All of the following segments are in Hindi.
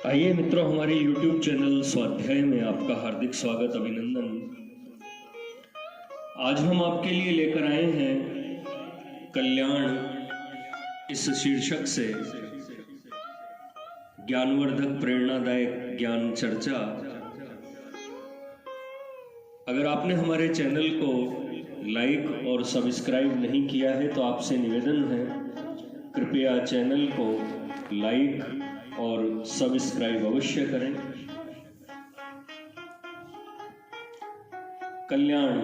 आइए मित्रों, हमारे YouTube चैनल स्वाध्याय में आपका हार्दिक स्वागत, अभिनंदन। आज हम आपके लिए लेकर आए हैं कल्याण इस शीर्षक से ज्ञानवर्धक प्रेरणादायक ज्ञान चर्चा। अगर आपने हमारे चैनल को लाइक और सब्सक्राइब नहीं किया है तो आपसे निवेदन है, कृपया चैनल को लाइक और सब्सक्राइब अवश्य करें। कल्याण।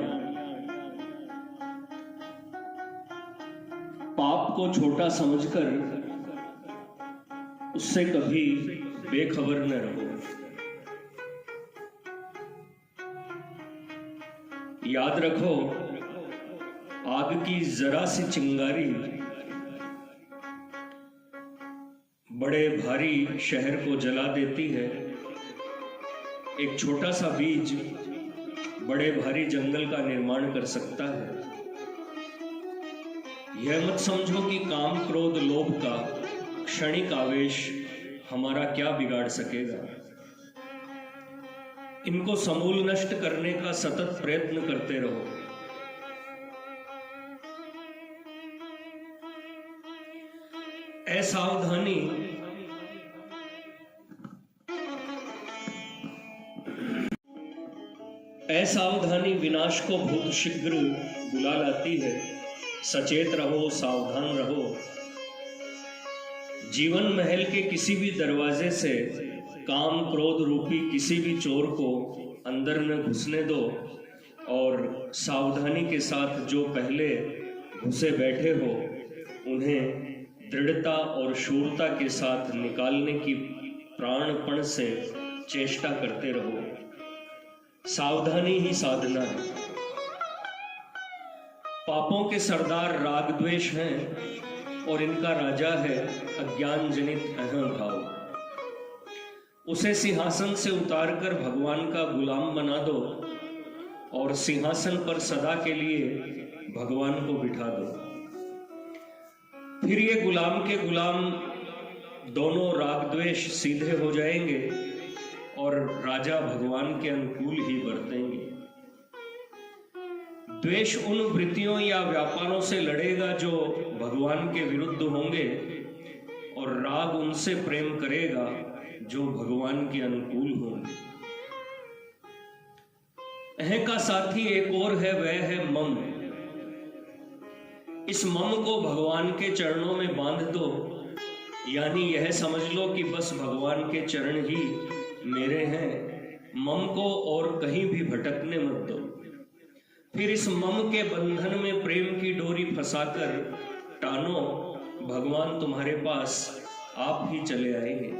पाप को छोटा समझकर उससे कभी बेखबर न रहो। याद रखो, आग की जरा सी चिंगारी बड़े भारी शहर को जला देती है। एक छोटा सा बीज बड़े भारी जंगल का निर्माण कर सकता है। यह मत समझो कि काम, क्रोध, लोभ का क्षणिक आवेश हमारा क्या बिगाड़ सकेगा। इनको समूल नष्ट करने का सतत प्रयत्न करते रहो। असावधानी विनाश को बहुत शीघ्र बुला लाती है। सचेत रहो, सावधान रहो। जीवन महल के किसी भी दरवाजे से काम, क्रोध रूपी किसी भी चोर को अंदर न घुसने दो और सावधानी के साथ जो पहले घुसे बैठे हो उन्हें दृढ़ता और शूरता के साथ निकालने की प्राणपण से चेष्टा करते रहो। सावधानी ही साधना है। पापों के सरदार राग द्वेष हैं और इनका राजा है अज्ञान जनित अहम भाव। उसे सिंहासन से उतारकर भगवान का गुलाम बना दो और सिंहासन पर सदा के लिए भगवान को बिठा दो। फिर ये गुलाम के गुलाम दोनों राग द्वेष सीधे हो जाएंगे और राजा भगवान के अनुकूल ही बरतेंगे। द्वेष उन वृत्तियों या व्यापारों से लड़ेगा जो भगवान के विरुद्ध होंगे और राग उनसे प्रेम करेगा जो भगवान के अनुकूल होंगे। अह का साथी एक और है, वह है मम। इस मम को भगवान के चरणों में बांध दो, यानी यह समझ लो कि बस भगवान के चरण ही मेरे हैं। मम को और कहीं भी भटकने मत दो। फिर इस मम के बंधन में प्रेम की डोरी फंसाकर टानो, भगवान तुम्हारे पास आप ही चले आएंगे।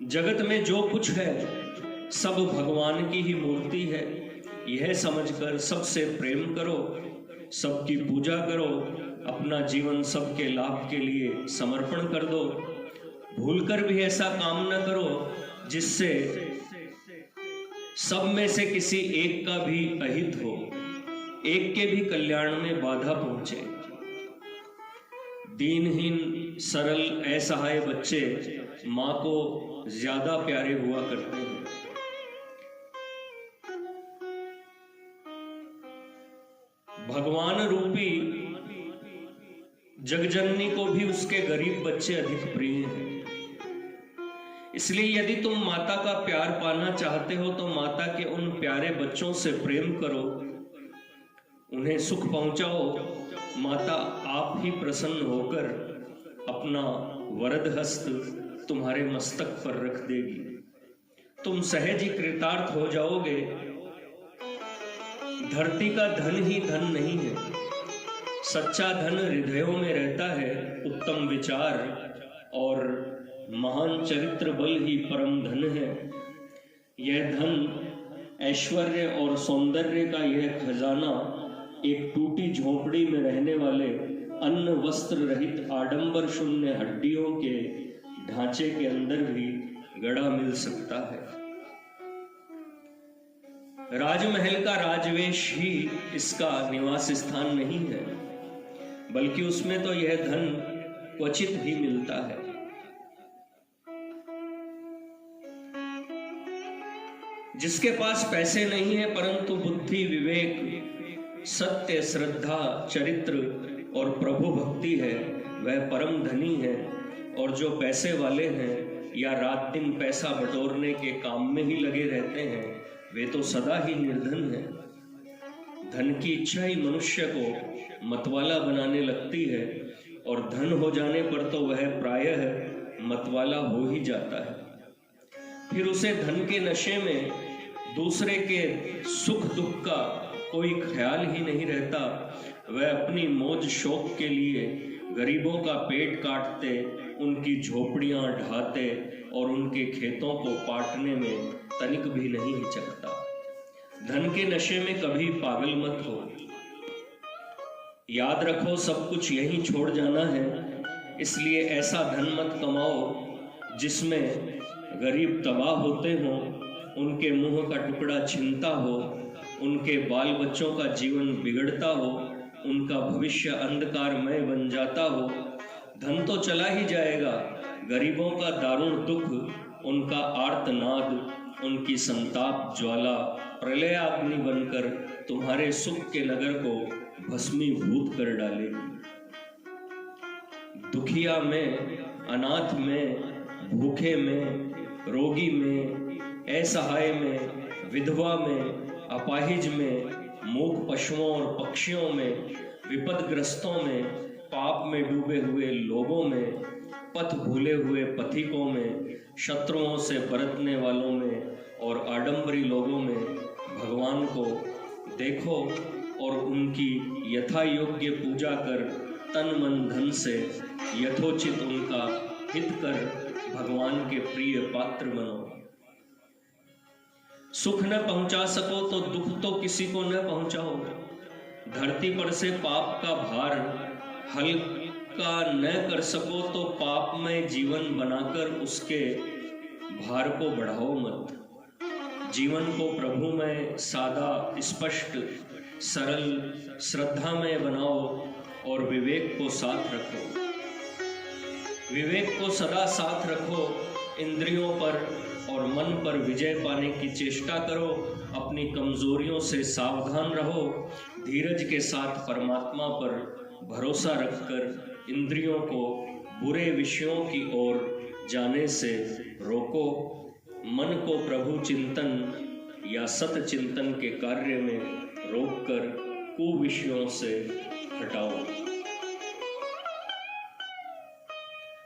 जगत में जो कुछ है सब भगवान की ही मूर्ति है। यह समझकर सबसे प्रेम करो, सबकी पूजा करो, अपना जीवन सबके लाभ के लिए समर्पण कर दो। भूलकर भी ऐसा काम न करो जिससे सब में से किसी एक का भी अहित हो, एक के भी कल्याण में बाधा पहुंचे। दीनहीन, सरल, असहाय बच्चे मां को ज्यादा प्यारे हुआ करते हैं। भगवान रूपी जगजननी को भी उसके गरीब बच्चे अधिक प्रिय हैं। इसलिए यदि तुम माता का प्यार पाना चाहते हो तो माता के उन प्यारे बच्चों से प्रेम करो, उन्हें सुख पहुंचाओ। माता आप ही प्रसन्न होकर अपना वरद हस्त तुम्हारे मस्तक पर रख देगी। तुम सहज ही कृतार्थ हो जाओगे। धरती का धन ही धन नहीं है, सच्चा धन हृदयों में रहता है। उत्तम विचार और महान चरित्र बल ही परम धन है। यह धन, ऐश्वर्य और सौंदर्य का यह खजाना एक टूटी झोपड़ी में रहने वाले अन्न वस्त्र रहित आडंबर शून्य हड्डियों के ढांचे के अंदर भी गड़ा मिल सकता है। राजमहल का राजवेश ही इसका निवास स्थान नहीं है, बल्कि उसमें तो यह धन क्वचित ही मिलता है। जिसके पास पैसे नहीं है परंतु बुद्धि, विवेक, सत्य, श्रद्धा, चरित्र और प्रभु भक्ति है, वह परम धनी है। और जो पैसे वाले हैं या रात दिन पैसा बटोरने के काम में ही लगे रहते हैं, वे तो सदा ही निर्धन हैं। धन की इच्छा ही मनुष्य को मतवाला बनाने लगती है और धन हो जाने पर तो वह प्रायः मतवाला हो ही जाता है। फिर उसे धन के नशे में दूसरे के सुख दुख का कोई ख्याल ही नहीं रहता। वह अपनी मौज शौक के लिए गरीबों का पेट काटते, उनकी झोपड़ियां ढाते और उनके खेतों को पाटने में तनिक भी नहीं हिचकता। धन के नशे में कभी पागल मत हो। याद रखो, सब कुछ यहीं छोड़ जाना है, इसलिए ऐसा धन मत कमाओ जिसमें गरीब तबाह होते हों, उनके मुंह का टुकड़ा छिनता हो, उनके बाल बच्चों का जीवन बिगड़ता हो, उनका भविष्य अंधकारमय बन जाता हो। धन तो चला ही जाएगा, गरीबों का दारुण दुख, उनका आर्तनाद, उनकी संताप ज्वाला प्रलयाग्नि बनकर तुम्हारे सुख के नगर को भस्मीभूत कर डालेगी। दुखिया में, अनाथ में, भूखे में, रोगी में, असहाय में, विधवा में, अपाहिज में, मूक पशुओं और पक्षियों में, विपदग्रस्तों में, पाप में डूबे हुए लोगों में, पथ भूले हुए पथिकों में, शत्रुओं से बरतने वालों में और आडंबरी लोगों में भगवान को देखो और उनकी यथा योग्य पूजा कर तन मन धन से यथोचित उनका हित कर भगवान के प्रिय पात्र बनो। सुख न पहुंचा सको तो दुख तो किसी को न पहुंचाओ। धरती पर से पाप का भार हल्का न कर सको तो पापमय जीवन बनाकर उसके भार को बढ़ाओ मत। जीवन को प्रभुमय, सादा, स्पष्ट, सरल, श्रद्धामय बनाओ और विवेक को साथ रखो। विवेक को सदा साथ रखो। इंद्रियों पर और मन पर विजय पाने की चेष्टा करो। अपनी कमजोरियों से सावधान रहो। धीरज के साथ परमात्मा पर भरोसा रखकर इंद्रियों को बुरे विषयों की ओर जाने से रोको। मन को प्रभु चिंतन या सत चिंतन के कार्य में रोककर कुविषयों से हटाओ।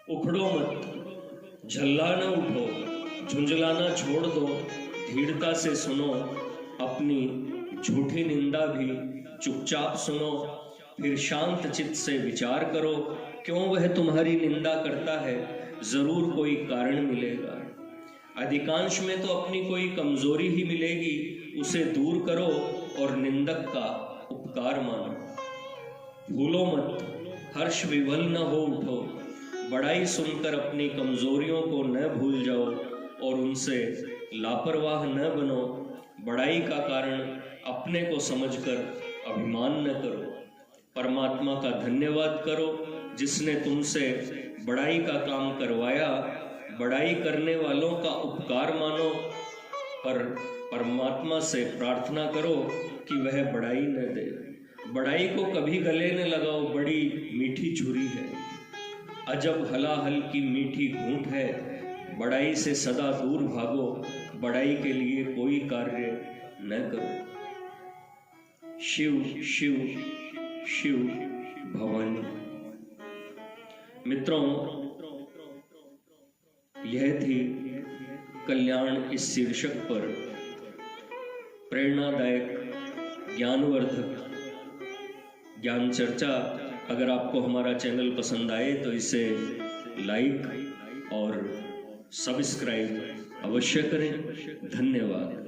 उखड़ो मत, झल्ला न उठो, झुंझलाना छोड़ दो। धीरता से सुनो, अपनी झूठी निंदा भी चुपचाप सुनो। फिर शांत चित्त से विचार करो, क्यों वह तुम्हारी निंदा करता है? जरूर कोई कारण मिलेगा। अधिकांश में तो अपनी कोई कमजोरी ही मिलेगी। उसे दूर करो और निंदक का उपकार मानो। भूलो मत, हर्ष विवल न हो उठो। बड़ाई सुनकर अपनी कमजोरियों को न भूल जाओ और उनसे लापरवाह न बनो। बड़ाई का कारण अपने को समझकर अभिमान न करो। परमात्मा का धन्यवाद करो जिसने तुमसे बड़ाई का काम करवाया। बड़ाई करने वालों का उपकार मानो, पर परमात्मा से प्रार्थना करो कि वह बड़ाई न दे। बड़ाई को कभी गले न लगाओ, बड़ी मीठी छुरी है। अजब हलाहल की मीठी घूंट है। बड़ाई से सदा दूर भागो। बड़ाई के लिए कोई कार्य न करो। शिव शिव शिव भवानी। मित्रों, यह थी कल्याण इस शीर्षक पर प्रेरणादायक, ज्ञानवर्धक ज्ञान चर्चा। अगर आपको हमारा चैनल पसंद आए तो इसे लाइक और सब्सक्राइब अवश्य करें। धन्यवाद।